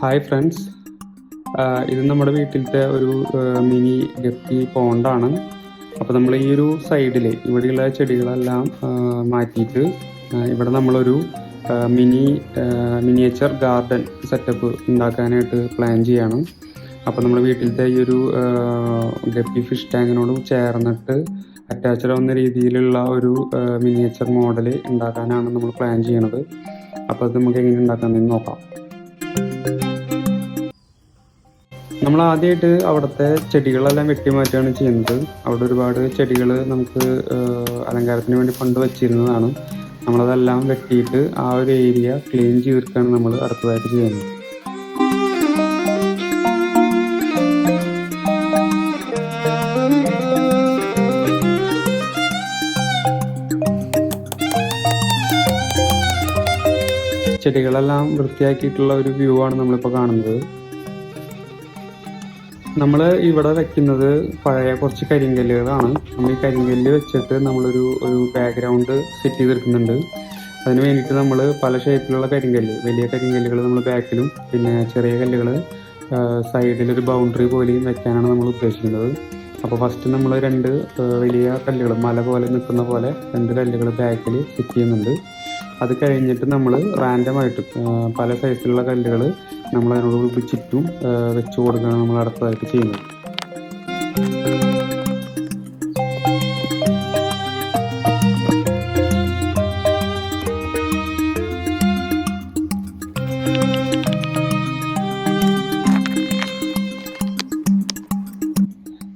Hi friends. ഇത് നമ്മുടെ വീട്ടിലത്തെ ഒരു മിനി ഗപ്പി പോണ്ടാണ്. അപ്പോൾ നമ്മൾ ഈ ഒരു സൈഡിൽ ഇവിടെയുള്ള ചെടികളെല്ലാം മാറ്റിയിട്ട് ഇവിടെ നമ്മളൊരു മിനിയേച്ചർ ഗാർഡൻ സെറ്റപ്പ് ഉണ്ടാക്കാനായിട്ട് പ്ലാൻ ചെയ്യണം. അപ്പോൾ നമ്മുടെ വീട്ടിലത്തെ ഈ ഒരു ഗപ്പി ഫിഷ് ടാങ്കിനോട് ചേർന്നിട്ട് അറ്റാച്ച്ഡ് ആവുന്ന രീതിയിലുള്ള ഒരു മിനിയേച്ചർ മോഡൽ ഉണ്ടാക്കാനാണ് നമ്മൾ പ്ലാൻ ചെയ്യണത്. അപ്പോൾ അത് നമുക്ക് എങ്ങനെ ഉണ്ടാക്കാമെന്ന് നോക്കാം. നമ്മൾ ആദ്യമായിട്ട് അവിടുത്തെ ചെടികളെല്ലാം വെട്ടിമാറ്റുകയാണ് ചെയ്യുന്നത്. അവിടെ ഒരുപാട് ചെടികൾ നമുക്ക് അലങ്കാരത്തിന് വേണ്ടി പണ്ട് വെച്ചിരുന്നതാണ്. നമ്മളതെല്ലാം വെട്ടിയിട്ട് ആ ഒരു ഏരിയ ക്ലീൻ ചെയ്തെടുക്കുകയാണ് നമ്മൾ അടുത്തതായിട്ട് ചെയ്യുന്നത്. ചെടികളെല്ലാം വൃത്തിയാക്കിയിട്ടുള്ള ഒരു വ്യൂ ആണ് നമ്മളിപ്പോൾ കാണുന്നത്. നമ്മൾ ഇവിടെ വെക്കുന്നത് പഴയ കുറച്ച് കരിങ്കല്ലുകളാണ്. നമ്മൾ ഈ കരിങ്കല്ല് വെച്ചിട്ട് നമ്മളൊരു ബാക്ക്ഗ്രൗണ്ട് സെറ്റ് ചെയ്തെടുക്കുന്നുണ്ട്. അതിന് വേണ്ടിയിട്ട് നമ്മൾ പല ഷേപ്പിലുള്ള കരിങ്കല്ല്, വലിയ കരിങ്കല്ലുകൾ നമ്മൾ ബാക്കിലും പിന്നെ ചെറിയ കല്ലുകൾ സൈഡിലൊരു ബൗണ്ടറി പോലെയും വെക്കാനാണ് നമ്മൾ ഉദ്ദേശിക്കുന്നത്. അപ്പോൾ ഫസ്റ്റ് നമ്മൾ രണ്ട് വലിയ കല്ലുകൾ മല പോലെ നിൽക്കുന്ന പോലെ രണ്ട് കല്ലുകൾ ബാക്കിൽ സെറ്റ് ചെയ്യുന്നുണ്ട്. അത് കഴിഞ്ഞിട്ട് നമ്മൾ റാൻഡമായിട്ട് പല സൈസിലുള്ള കല്ലുകൾ നമ്മൾ അതിനോട് ചുറ്റും വെച്ച് കൊടുക്കുകയാണ് നമ്മൾ അടുത്തതായിട്ട് ചെയ്യുന്നത്.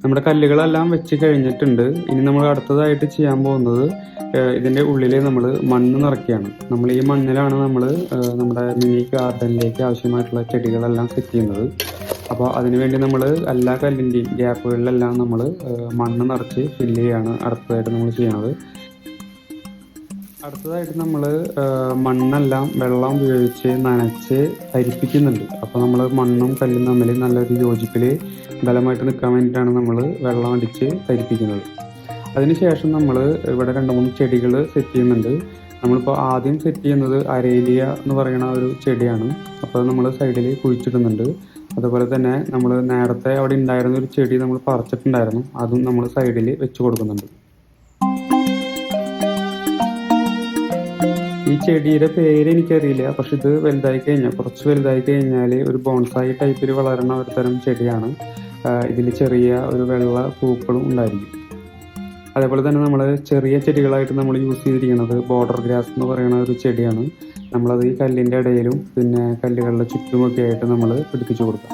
നമ്മുടെ കല്ലുകളെല്ലാം വെച്ച് കഴിഞ്ഞിട്ടുണ്ട്. ഇനി നമ്മൾ അടുത്തതായിട്ട് ചെയ്യാൻ പോകുന്നത് ഇതിൻ്റെ ഉള്ളിൽ നമ്മൾ മണ്ണ് നിറയ്ക്കുകയാണ്. നമ്മൾ ഈ മണ്ണിലാണ് നമ്മൾ നമ്മുടെ മിനി ഗാർഡനിലേക്ക് ആവശ്യമായിട്ടുള്ള ചെടികളെല്ലാം സെറ്റ് ചെയ്യുന്നത്. അപ്പോൾ അതിനുവേണ്ടി നമ്മൾ എല്ലാ കല്ലിൻ്റെയും ഗ്യാപ്പുകളിലെല്ലാം നമ്മൾ മണ്ണ് നിറച്ച് ഫില്ല് ചെയ്യുകയാണ് അടുത്തതായിട്ട് നമ്മൾ ചെയ്യുന്നത്. അടുത്തതായിട്ട് നമ്മൾ മണ്ണെല്ലാം വെള്ളം ഉപയോഗിച്ച് നനച്ച് ധരിപ്പിക്കുന്നുണ്ട്. അപ്പോൾ നമ്മൾ മണ്ണും കല്ലും തമ്മിൽ നല്ലൊരു യോജിപ്പിൽ ബലമായിട്ട് നിൽക്കാൻ വേണ്ടിയിട്ടാണ് നമ്മൾ വെള്ളം അടിച്ച് ധരിപ്പിക്കുന്നത്. അതിനുശേഷം നമ്മൾ ഇവിടെ 2-3 ചെടികൾ സെറ്റ് ചെയ്യുന്നുണ്ട്. നമ്മളിപ്പോൾ ആദ്യം സെറ്റ് ചെയ്യുന്നത് അരേലിയ എന്ന് പറയുന്ന ഒരു ചെടിയാണ്. അപ്പോൾ നമ്മൾ സൈഡിൽ കുഴിച്ചിടുന്നുണ്ട്. അതുപോലെ തന്നെ നമ്മൾ നേരത്തെ അവിടെ ഉണ്ടായിരുന്ന ഒരു ചെടി നമ്മൾ പറിച്ചിട്ടുണ്ടായിരുന്നു, അതും നമ്മൾ സൈഡിൽ വെച്ച് കൊടുക്കുന്നുണ്ട്. ഈ ചെടിയുടെ പേര് എനിക്കറിയില്ല, പക്ഷെ ഇത് കുറച്ച് വലുതായി കഴിഞ്ഞാൽ ഒരു ബോൺസായി ടൈപ്പിൽ വളരുന്ന ഒരു തരം ചെടിയാണ്. ഇതിൽ ചെറിയ ഒരു വെള്ള പൂക്കളും ഉണ്ടായിരിക്കും. അതേപോലെ തന്നെ നമ്മൾ ചെറിയ ചെടികളായിട്ട് നമ്മൾ യൂസ് ചെയ്തിരിക്കുന്നത് ബോർഡർ ഗ്രാസ് എന്ന് പറയുന്ന ഒരു ചെടിയാണ്. നമ്മളത് ഈ കല്ലിൻ്റെ ഇടയിലും പിന്നെ കല്ലുകളുടെ ചുറ്റുമൊക്കെ ആയിട്ട് നമ്മൾ പിടിപ്പിച്ചു കൊടുക്കാം.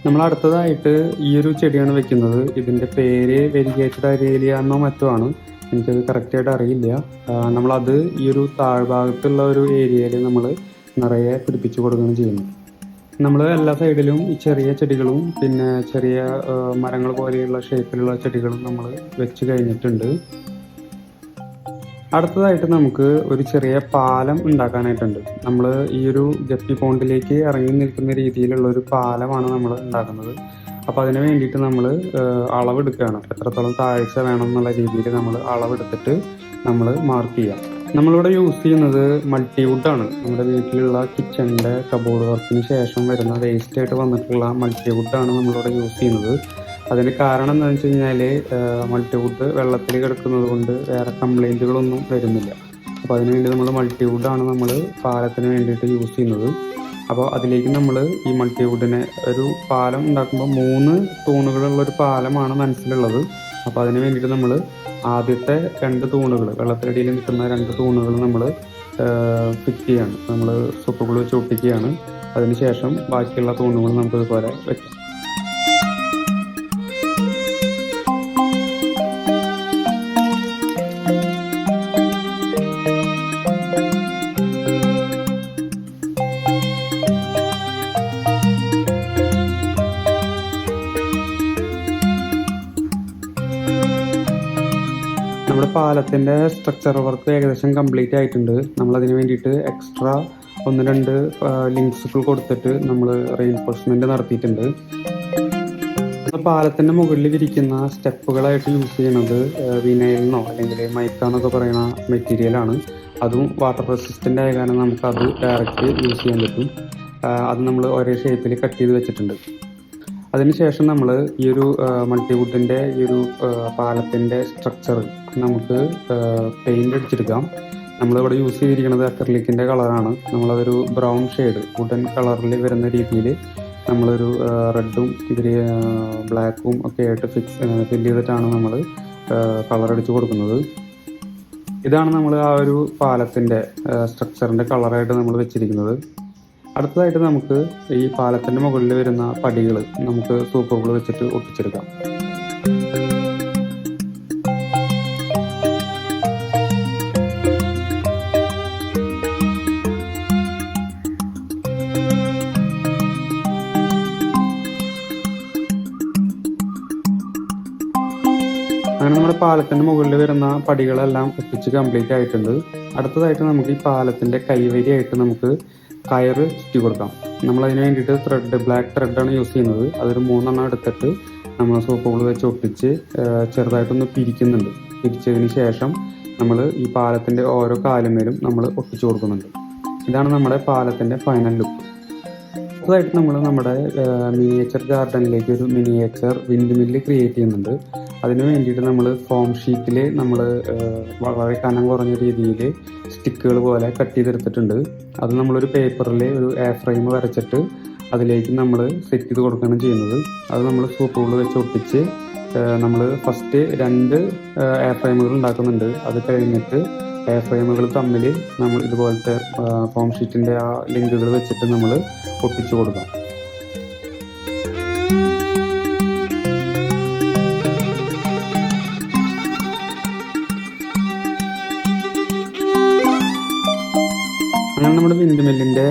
നമ്മൾ അടുത്തതായിട്ട് ഈ ഒരു ചെടിയാണ് വെക്കുന്നത്. ഇതിൻ്റെ പേര് വെരിഗേറ്റഡ് അരേലിയ എന്നോ മറ്റോ ആണ്, എനിക്കത് കറക്റ്റായിട്ട് അറിയില്ല. നമ്മളത് ഈ ഒരു താഴ്ഭാഗത്തുള്ള ഒരു ഏരിയയിൽ നമ്മൾ നിറയെ പിടിപ്പിച്ചു കൊടുക്കുകയാണ് ചെയ്യുന്നത്. നമ്മൾ എല്ലാ സൈഡിലും ഈ ചെറിയ ചെടികളും പിന്നെ ചെറിയ മരങ്ങൾ പോലെയുള്ള ഷേപ്പിലുള്ള ചെടികളും നമ്മൾ വെച്ച് കഴിഞ്ഞിട്ടുണ്ട്. അടുത്തതായിട്ട് നമുക്ക് ഒരു ചെറിയ പാലം ഉണ്ടാക്കാനായിട്ടുണ്ട്. നമ്മൾ ഈ ഒരു ഗപ്പി പോണ്ടിലേക്ക് ഇറങ്ങി നിൽക്കുന്ന രീതിയിലുള്ള ഒരു പാലമാണ് നമ്മൾ ഉണ്ടാക്കുന്നത്. അപ്പോൾ അതിന് വേണ്ടിയിട്ട് നമ്മൾ അളവെടുക്കുകയാണ്. എത്രത്തോളം താഴ്ച വേണം എന്നുള്ള രീതിയിൽ നമ്മൾ അളവെടുത്തിട്ട് നമ്മൾ മാർക്ക് ചെയ്യാം. നമ്മളിവിടെ യൂസ് ചെയ്യുന്നത് മൾട്ടിവുഡാണ്. നമ്മുടെ വീട്ടിലുള്ള കിച്ചണിൻ്റെ കബോർഡ് വർക്കിന് ശേഷം വരുന്ന വേസ്റ്റ് ആയിട്ട് വന്നിട്ടുള്ള മൾട്ടിവുഡാണ് നമ്മളിവിടെ യൂസ് ചെയ്യുന്നത്. അതിന് കാരണം എന്താണെന്ന് വെച്ച് കഴിഞ്ഞാൽ മൾട്ടിവുഡ് വെള്ളത്തിൽ കിടക്കുന്നത് കൊണ്ട് വേറെ കംപ്ലൈൻറ്റുകളൊന്നും വരുന്നില്ല. അപ്പോൾ അതിനുവേണ്ടി നമ്മൾ മൾട്ടിവുഡാണ് നമ്മൾ പാലത്തിന് വേണ്ടിയിട്ട് യൂസ് ചെയ്യുന്നത്. അപ്പോൾ അതിലേക്ക് നമ്മൾ ഈ മൾട്ടിവുഡിനെ ഒരു പാലം ഉണ്ടാക്കുമ്പോൾ 3 തൂണുകളുള്ളൊരു പാലമാണ് മനസ്സിലുള്ളത്. അപ്പോൾ അതിന് വേണ്ടിയിട്ട് നമ്മൾ ആദ്യത്തെ 2 തൂണുകൾ, വെള്ളത്തിനടിയിൽ നിൽക്കുന്ന 2 തൂണുകൾ നമ്മൾ ഫിറ്റ് ചെയ്യാണ്. നമ്മൾ സൂപ്പുകൾ വെച്ച് ഒട്ടിക്കുകയാണ്. അതിനുശേഷം ബാക്കിയുള്ള തൂണുകൾ നമുക്ക് ഇതുപോലെ വെക്കാം. നമ്മുടെ പാലത്തിൻ്റെ സ്ട്രക്ചർ വർക്ക് ഏകദേശം കംപ്ലീറ്റ് ആയിട്ടുണ്ട്. നമ്മളതിന് വേണ്ടിയിട്ട് എക്സ്ട്രാ 1-2 ലിങ്ക്സുകൾ കൊടുത്തിട്ട് നമ്മൾ റെയിൻഫോഴ്സ്മെൻറ്റ് നടത്തിയിട്ടുണ്ട്. പാലത്തിൻ്റെ മുകളിൽ വിരിക്കുന്ന സ്റ്റെപ്പുകളായിട്ട് യൂസ് ചെയ്യുന്നത് വിനൈലിനോ അല്ലെങ്കിൽ മൈക്ക എന്നൊക്കെ പറയുന്ന മെറ്റീരിയലാണ്. അതും വാട്ടർ റെസിസ്റ്റൻ്റ് ആയ കാരണം നമുക്കത് ഡയറക്റ്റ് യൂസ് ചെയ്യാൻ പറ്റും. അത് നമ്മൾ ഒരേ ഷേപ്പിൽ കട്ട് ചെയ്ത് വെച്ചിട്ടുണ്ട്. അതിനുശേഷം നമ്മൾ ഈ ഒരു മൾട്ടിവുഡിൻ്റെ ഈ ഒരു പാലത്തിൻ്റെ സ്ട്രക്ചർ നമുക്ക് പെയിൻ്റ് അടിച്ചെടുക്കാം. നമ്മളിവിടെ യൂസ് ചെയ്തിരിക്കുന്നത് അക്രിലിക്കിൻ്റെ കളറാണ്. നമ്മളതൊരു ബ്രൗൺ ഷെയ്ഡ് വുഡൻ കളറിൽ വരുന്ന രീതിയിൽ നമ്മളൊരു റെഡും ബ്ലാക്കും ഒക്കെ ആയിട്ട് ഫില്ല് ചെയ്തിട്ടാണ് നമ്മൾ കളറടിച്ച് കൊടുക്കുന്നത്. ഇതാണ് നമ്മൾ ആ ഒരു പാലത്തിൻ്റെ സ്ട്രക്ചറിൻ്റെ കളറായിട്ട് നമ്മൾ വെച്ചിരിക്കുന്നത്. അടുത്തതായിട്ട് നമുക്ക് ഈ പാലത്തിൻ്റെ മുകളിൽ വരുന്ന പടികൾ നമുക്ക് സൂപ്പർ ഗ്ലൂ വെച്ചിട്ട് ഒട്ടിച്ചെടുക്കാം. അങ്ങനെ നമ്മുടെ പാലത്തിൻ്റെ മുകളിൽ വരുന്ന പടികളെല്ലാം ഒട്ടിച്ച് കംപ്ലീറ്റ് ആയിട്ടുണ്ട്. അടുത്തതായിട്ട് നമുക്ക് ഈ പാലത്തിൻ്റെ കൈവരിയായിട്ട് നമുക്ക് കയറ് ചുറ്റി കൊടുക്കാം. നമ്മളതിന് വേണ്ടിയിട്ട് ബ്ലാക്ക് ത്രെഡാണ് യൂസ് ചെയ്യുന്നത്. അതൊരു 3 എണ്ണം എടുത്തിട്ട് നമ്മൾ സൂപ്പർ ഗ്ലൂ വെച്ച് ഒട്ടിച്ച് ചെറുതായിട്ടൊന്ന് പിരിക്കുന്നുണ്ട്. പിരിച്ചതിന് ശേഷം നമ്മൾ ഈ പാലത്തിൻ്റെ ഓരോ കാലുമേലും നമ്മൾ ഒട്ടിച്ചു കൊടുക്കുന്നുണ്ട്. ഇതാണ് നമ്മുടെ പാലത്തിൻ്റെ ഫൈനൽ ലുക്ക്. അടുത്തതായിട്ട് നമ്മൾ നമ്മുടെ മിനിയേച്ചർ ഗാർഡനിലേക്ക് ഒരു മിനിയേച്ചർ വിൻഡ് മില്ല് ക്രിയേറ്റ് ചെയ്യുന്നുണ്ട്. അതിന് വേണ്ടിയിട്ട് നമ്മൾ ഫോം ഷീറ്റിൽ നമ്മൾ വളരെ കനം കുറഞ്ഞ രീതിയിൽ സ്റ്റിക്കുകൾ പോലെ കട്ട് ചെയ്തെടുത്തിട്ടുണ്ട്. അത് നമ്മളൊരു പേപ്പറിൽ ഒരു എയർ ഫ്രെയിം വരച്ചിട്ട് അതിലേക്ക് നമ്മൾ സെറ്റ് ചെയ്ത് കൊടുക്കുകയാണ് ചെയ്യുന്നത്. അത് നമ്മൾ സൂപ്പർ ഗ്ലൂ വെച്ച് ഒട്ടിച്ച് നമ്മൾ ഫസ്റ്റ് 2 എയർ ഫ്രെയിമുകൾ ഉണ്ടാക്കുന്നുണ്ട്. അത് കഴിഞ്ഞിട്ട് എയർ ഫ്രെയിമുകൾ തമ്മിൽ നമ്മൾ ഇതുപോലത്തെ ഫോം ഷീറ്റിൻ്റെ ആ ലിങ്കുകൾ വെച്ചിട്ട് നമ്മൾ ഒട്ടിച്ചു കൊടുക്കാം. അങ്ങനെ നമ്മുടെ വിൻഡ് മില്ലിൻ്റെ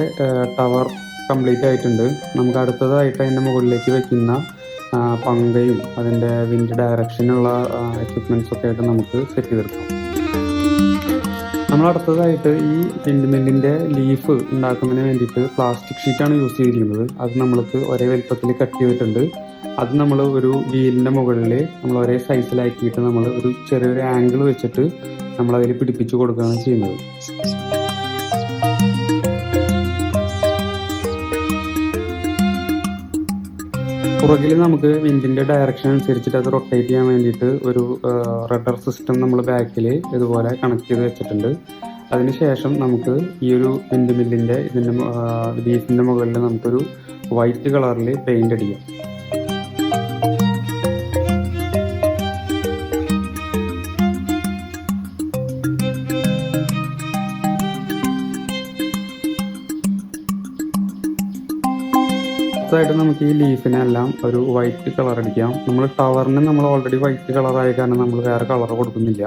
ടവർ കംപ്ലീറ്റ് ആയിട്ടുണ്ട്. നമുക്ക് അടുത്തതായിട്ട് അതിൻ്റെ മുകളിലേക്ക് വയ്ക്കുന്ന പങ്കയും അതിൻ്റെ വിൻഡ് ഡയറക്ഷനുള്ള എക്യുപ്മെൻറ്റ്സ് ഒക്കെ ആയിട്ട് നമുക്ക് സെറ്റ് ചെയ്തെടുക്കാം. നമ്മൾ അടുത്തതായിട്ട് ഈ വിൻഡ് മില്ലിൻ്റെ ലീഫ് ഉണ്ടാക്കുന്നതിന് വേണ്ടിയിട്ട് പ്ലാസ്റ്റിക് ഷീറ്റാണ് യൂസ് ചെയ്തിരിക്കുന്നത്. അത് നമ്മൾക്ക് ഒരേ വലുപ്പത്തിൽ കട്ട് ചെയ്തിട്ടുണ്ട്. അത് നമ്മൾ ഒരു വീലിൻ്റെ മുകളിൽ നമ്മൾ ഒരേ സൈസിലാക്കിയിട്ട് നമ്മൾ ഒരു ചെറിയൊരു ആംഗിൾ വെച്ചിട്ട് നമ്മളതിൽ പിടിപ്പിച്ച് കൊടുക്കുകയാണ് ചെയ്യുന്നത്. പുറകിൽ നമുക്ക് വിൻഡിൻ്റെ ഡയറക്ഷൻ അനുസരിച്ചിട്ട് അത് റൊട്ടേറ്റ് ചെയ്യാൻ വേണ്ടിയിട്ട് ഒരു റഡർ സിസ്റ്റം നമ്മൾ ബാക്കിൽ ഇതുപോലെ കണക്ട് ചെയ്ത് വെച്ചിട്ടുണ്ട്. അതിനുശേഷം നമുക്ക് ഈ ഒരു വിൻഡ് മില്ലിൻ്റെ ലീഫിൻ്റെ മുകളിൽ നമുക്കൊരു വൈറ്റ് കളറിൽ പെയിൻ്റ് അടിക്കാം. അടുത്തതായിട്ട് നമുക്ക് ഈ ലീഫിനെല്ലാം ഒരു വൈറ്റ് കളർ അടിക്കാം. നമ്മൾ ടവറിന് നമ്മൾ ഓൾറെഡി വൈറ്റ് കളറായ കാരണം നമ്മൾ വേറെ കളർ കൊടുക്കുന്നില്ല.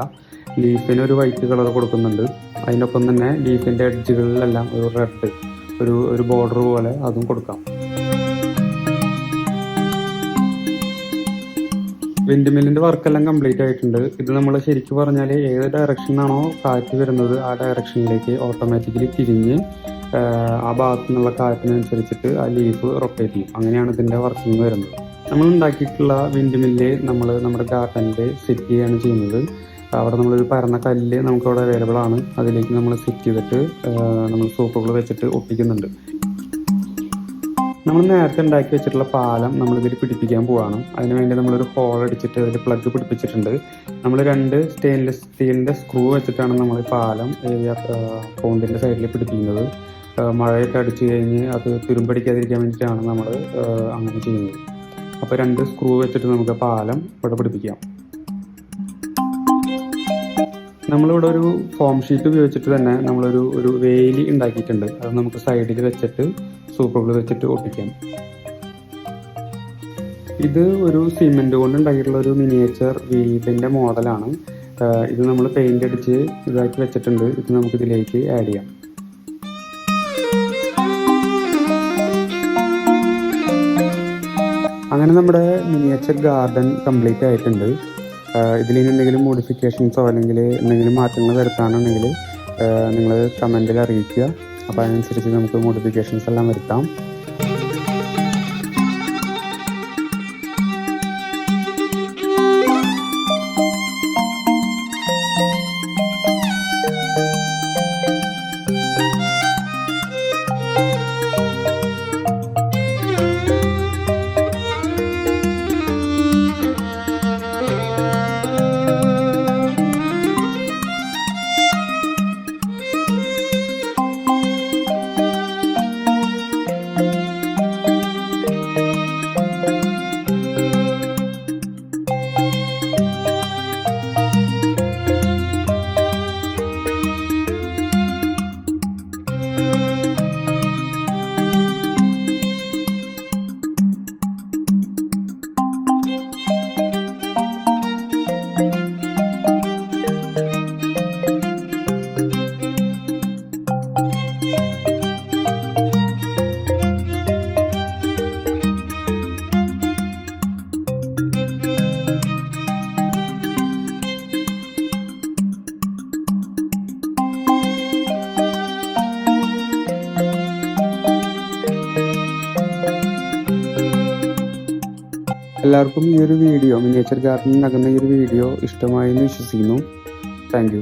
ലീഫിന് ഒരു വൈറ്റ് കളർ കൊടുക്കുന്നുണ്ട്. അതിനൊപ്പം തന്നെ ലീഫിൻ്റെ എഡ്ജുകളിലെല്ലാം ഒരു റെഡ് ഒരു ബോർഡർ പോലെ അതും കൊടുക്കാം. വിൻഡ് മില്ലിൻ്റെ വർക്കെല്ലാം കംപ്ലീറ്റ് ആയിട്ടുണ്ട്. ഇത് നമ്മൾ ശരിക്കും പറഞ്ഞാൽ ഏത് ഡയറക്ഷനാണോ കാറ്റ് വരുന്നത് ആ ഡയറക്ഷനിലേക്ക് ഓട്ടോമാറ്റിക്കലി തിരിഞ്ഞ് ആ ഭാഗത്തു നിന്നുള്ള കാറ്റിനനുസരിച്ചിട്ട് ആ ലീഫ് റൊട്ടേറ്റ് ചെയ്യും. അങ്ങനെയാണ് ഇതിൻ്റെ വർക്കിംഗ് വരുന്നത്. നമ്മൾ ഉണ്ടാക്കിയിട്ടുള്ള വിൻഡ് മില്ല് നമ്മൾ നമ്മുടെ ഗാർഡനിൽ സെറ്റ് ചെയ്യുകയാണ് ചെയ്യുന്നത്. അവിടെ നമ്മളൊരു പരന്ന കല്ല് നമുക്കവിടെ അവൈലബിൾ ആണ്. അതിലേക്ക് നമ്മൾ സെറ്റ് ചെയ്തിട്ട് നമ്മൾ സൂപ്പർ ഗ്ലൂ വെച്ചിട്ട് ഒട്ടിക്കുന്നുണ്ട്. നമ്മൾ നേരത്തെ ഉണ്ടാക്കി വെച്ചിട്ടുള്ള പാലം നമ്മളിതിൽ പിടിപ്പിക്കാൻ പോവാണ്. അതിനുവേണ്ടി നമ്മളൊരു ഹോൾ അടിച്ചിട്ട് അതിൽ പ്ലഗ് പിടിപ്പിച്ചിട്ടുണ്ട്. നമ്മൾ 2 സ്റ്റെയിൻലെസ് സ്റ്റീലിൻ്റെ സ്ക്രൂ വെച്ചിട്ടാണ് നമ്മൾ പാലം പോണ്ടിൻ്റെ സൈഡിൽ പിടിപ്പിക്കുന്നത്. മഴയൊക്കെ അടിച്ചു കഴിഞ്ഞ് അത് തുരുമ്പടിക്കാതിരിക്കാൻ വേണ്ടിയിട്ടാണ് നമ്മൾ അങ്ങനെ ചെയ്യുന്നത്. അപ്പോൾ 2 സ്ക്രൂ വെച്ചിട്ട് നമുക്ക് പാലം ഇവിടെ പിടിപ്പിക്കാം. നമ്മളിവിടെ ഒരു ഫോം ഷീറ്റ് ഉപയോഗിച്ചിട്ട് തന്നെ നമ്മളൊരു വേലി ഉണ്ടാക്കിയിട്ടുണ്ട്. അത് നമുക്ക് സൈഡിൽ വെച്ചിട്ട് സൂപ്പർ ഗ്ലൂ വെച്ചിട്ട് ഒട്ടിക്കാം. ഇത് ഒരു സിമെൻറ്റ് കൊണ്ട് ഉണ്ടാക്കിയിട്ടുള്ള ഒരു മിനിയേച്ചർ വീടിൻ്റെ മോഡലാണ്. ഇത് നമ്മൾ പെയിൻ്റ് അടിച്ച് ഇതാക്കി വെച്ചിട്ടുണ്ട്. ഇത് നമുക്കിതിലേക്ക് ആഡ് ചെയ്യാം. അങ്ങനെ നമ്മുടെ മിനിയേച്ചർ ഗാർഡൻ കംപ്ലീറ്റ് ആയിട്ടുണ്ട്. ഇതിൽ എന്തെങ്കിലും മോഡിഫിക്കേഷൻസോ അല്ലെങ്കിൽ എന്തെങ്കിലും മാറ്റങ്ങൾ വരുത്താനുണ്ടെങ്കിൽ നിങ്ങൾ കമൻറ്റിൽ അറിയിക്കുക. അപ്പോൾ അതിനനുസരിച്ച് നമുക്ക് മോഡിഫിക്കേഷൻസ് എല്ലാം വരുത്താം. എല്ലാവർക്കും ഈ ഒരു വീഡിയോ മിനിയേച്ചർ ഗാർഡനിങ് ആകുന്ന ഈ ഒരു വീഡിയോ ഇഷ്ടമായി എന്ന് വിശ്വസിക്കുന്നു. Thank you.